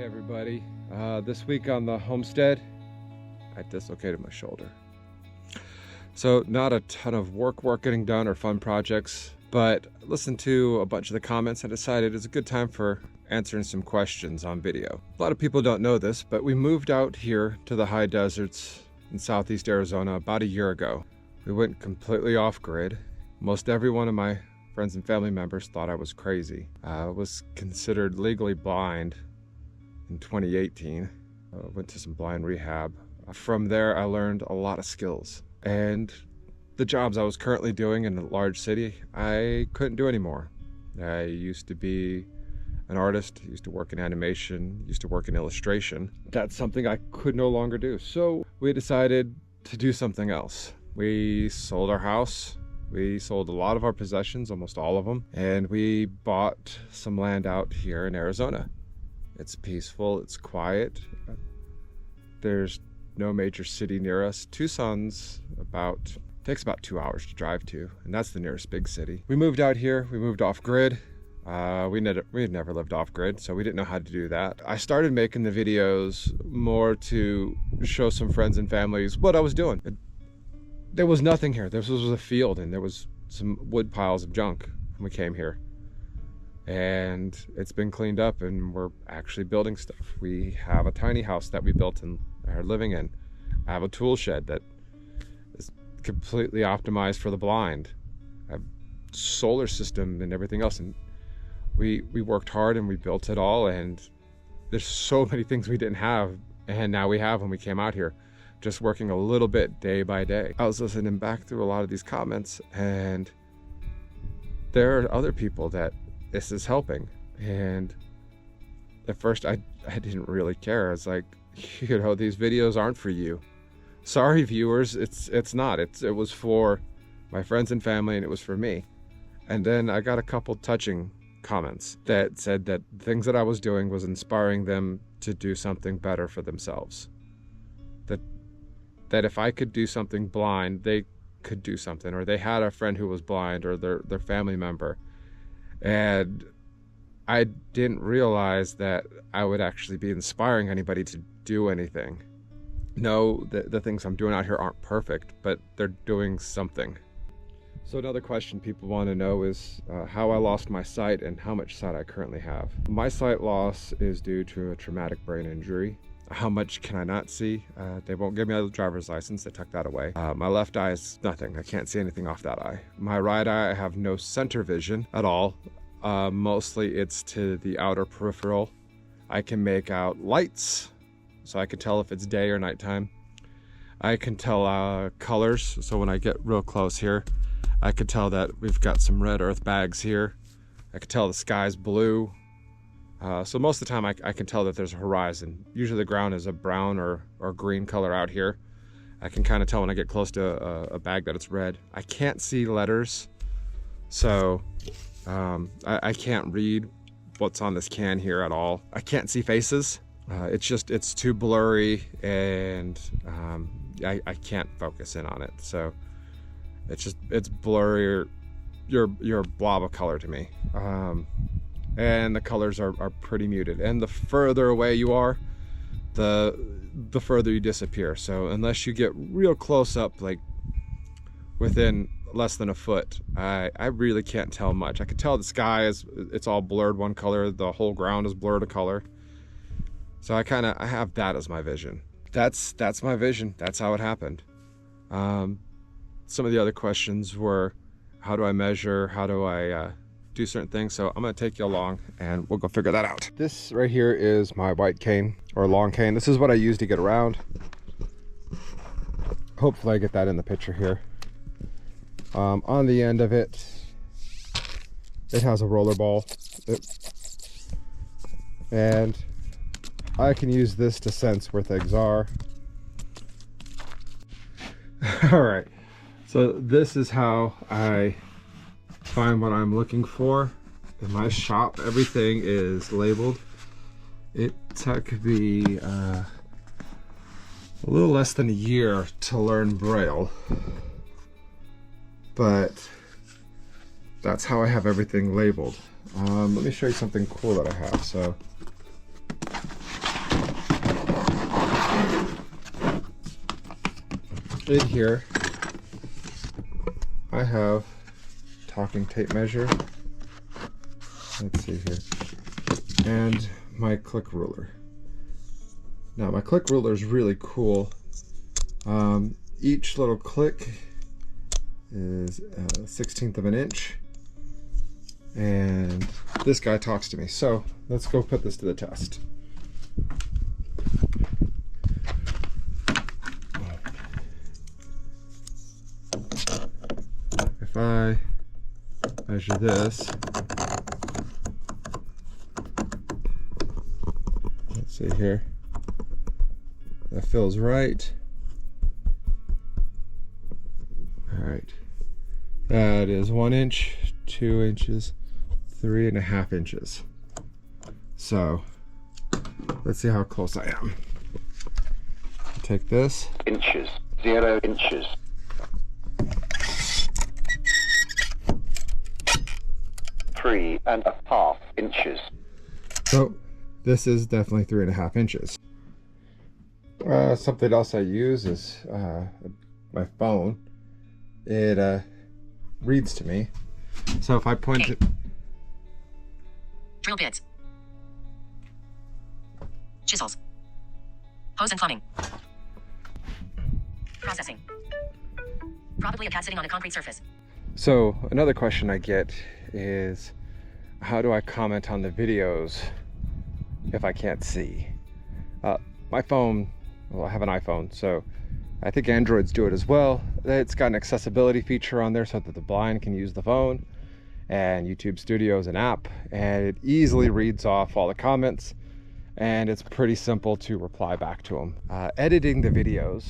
everybody. This week on the homestead, I dislocated my shoulder. So not a ton of work getting done or fun projects, but listened to a bunch of the comments and decided it's a good time for answering some questions on video. A lot of people don't know this, but we moved out here to the high deserts in southeast Arizona about a year ago. We went completely off grid. Most every one of my friends and family members thought I was crazy. I was considered legally blind in 2018. Went to some blind rehab. From there, I learned a lot of skills. And the jobs I was currently doing in a large city, I couldn't do anymore. I used to be an artist, used to work in animation, used to work in illustration. That's something I could no longer do. So we decided to do something else. We sold our house. We sold a lot of our possessions, almost all of them, and we bought some land out here in Arizona. It's peaceful, it's quiet. There's no major city near us. Tucson's takes about 2 hours to drive to, and that's the nearest big city. We moved out here, we moved off grid. We had never lived off grid, so we didn't know how to do that. I started making the videos more to show some friends and families what I was doing. There was nothing here. This was a field, and there was some wood piles of junk when we came here. And it's been cleaned up, and we're actually building stuff. We have a tiny house that we built and are living in. I have a tool shed that is completely optimized for the blind. I have a solar system and everything else, and we worked hard and we built it all, and there's so many things we didn't have, and now we have when we came out here. Just working a little bit day by day. I was listening back through a lot of these comments, and there are other people that this is helping. And at first I didn't really care. It's like, you know, these videos aren't for you. Sorry viewers, it's not. It was for my friends and family, and it was for me. And then I got a couple touching comments that said that things that I was doing was inspiring them to do something better for themselves. That if I could do something blind, they could do something, or they had a friend who was blind, or their family member. And I didn't realize that I would actually be inspiring anybody to do anything. No, the things I'm doing out here aren't perfect, but they're doing something. So another question people want to know is how I lost my sight and how much sight I currently have. My sight loss is due to a traumatic brain injury. How much can I not see? They won't give me a driver's license. They took that away. My left eye is nothing. I can't see anything off that eye. My right eye, I have no center vision at all. Mostly it's to the outer peripheral. I can make out lights, so I can tell if it's day or nighttime. I can tell colors, so when I get real close here, I can tell that we've got some red earth bags here. I can tell the sky's blue. So most of the time I can tell that there's a horizon. Usually the ground is a brown or green color out here. I can kind of tell when I get close to a bag that it's red. I can't see letters, so I can't read what's on this can here at all. I can't see faces. It's too blurry, and I can't focus in on it. So it's blurry. You're a blob of color to me. And the colors are pretty muted, and the further away you are, the further you disappear. So unless you get real close up, like within less than a foot, I really can't tell much. I can tell the sky it's all blurred one color, the whole ground is blurred a color. So I have that as my vision. That's my vision. That's how it happened. Some of the other questions were, how do I measure? How do I do certain things? So I'm going to take you along and we'll go figure that out. This right here is my white cane, or long cane. This is what I use to get around. Hopefully I get that in the picture here. On the end of it, it has a roller ball, and I can use this to sense where things are. All right, so this is how I find what I'm looking for. In my shop, everything is labeled. It took me a little less than a year to learn Braille, but that's how I have everything labeled. Let me show you something cool that I have. So in here I have talking tape measure. Let's see here. And my click ruler. Now my click ruler is really cool. Each little click is a 1/16 of an inch. And this guy talks to me. So let's go put this to the test. If I measure this, let's see here, that feels right. All right, that is 1 inch, 2 inches, 3.5 inches. So let's see how close I am. Take this. Inches, 0 inches. 3.5 inches. So this is definitely 3.5 inches. Something else I use is my phone. It reads to me. So if I point it. Drill bits. Chisels. Hose and plumbing. Processing. Probably a cat sitting on a concrete surface. So another question I get is, how do I comment on the videos if I can't see? My phone, well, I have an iPhone, so I think Androids do it as well. It's got an accessibility feature on there so that the blind can use the phone, and YouTube Studio is an app, and it easily reads off all the comments, and it's pretty simple to reply back to them. Editing the videos,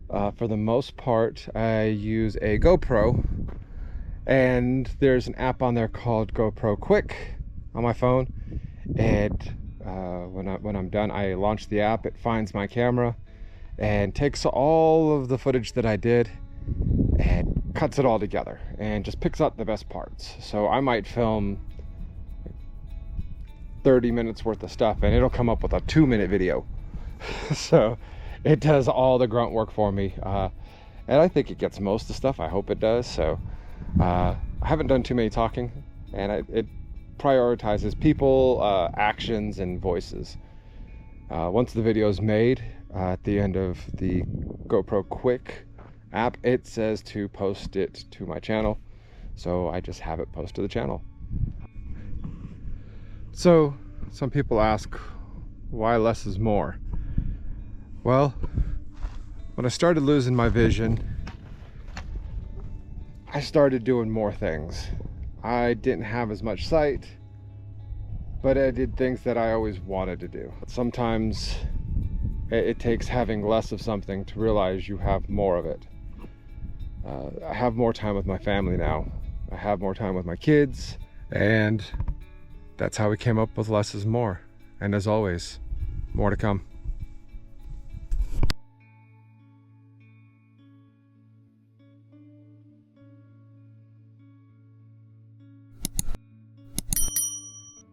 for the most part, I use a GoPro, and there's an app on there called GoPro Quik on my phone. And when I'm done, I launch the app, it finds my camera and takes all of the footage that I did and cuts it all together and just picks out the best parts. So I might film 30 minutes worth of stuff and it'll come up with a 2-minute video. So it does all the grunt work for me, and I think it gets most of the stuff. I hope it does. So I haven't done too many talking, and it prioritizes people, actions, and voices. Once the video is made, at the end of the GoPro Quik app, it says to post it to my channel, so I just have it post to the channel. So some people ask, why less is more? Well, when I started losing my vision, I started doing more things. I didn't have as much sight, but I did things that I always wanted to do. Sometimes it takes having less of something to realize you have more of it. I have more time with my family now. I have more time with my kids, and that's how we came up with less is more. And as always, more to come.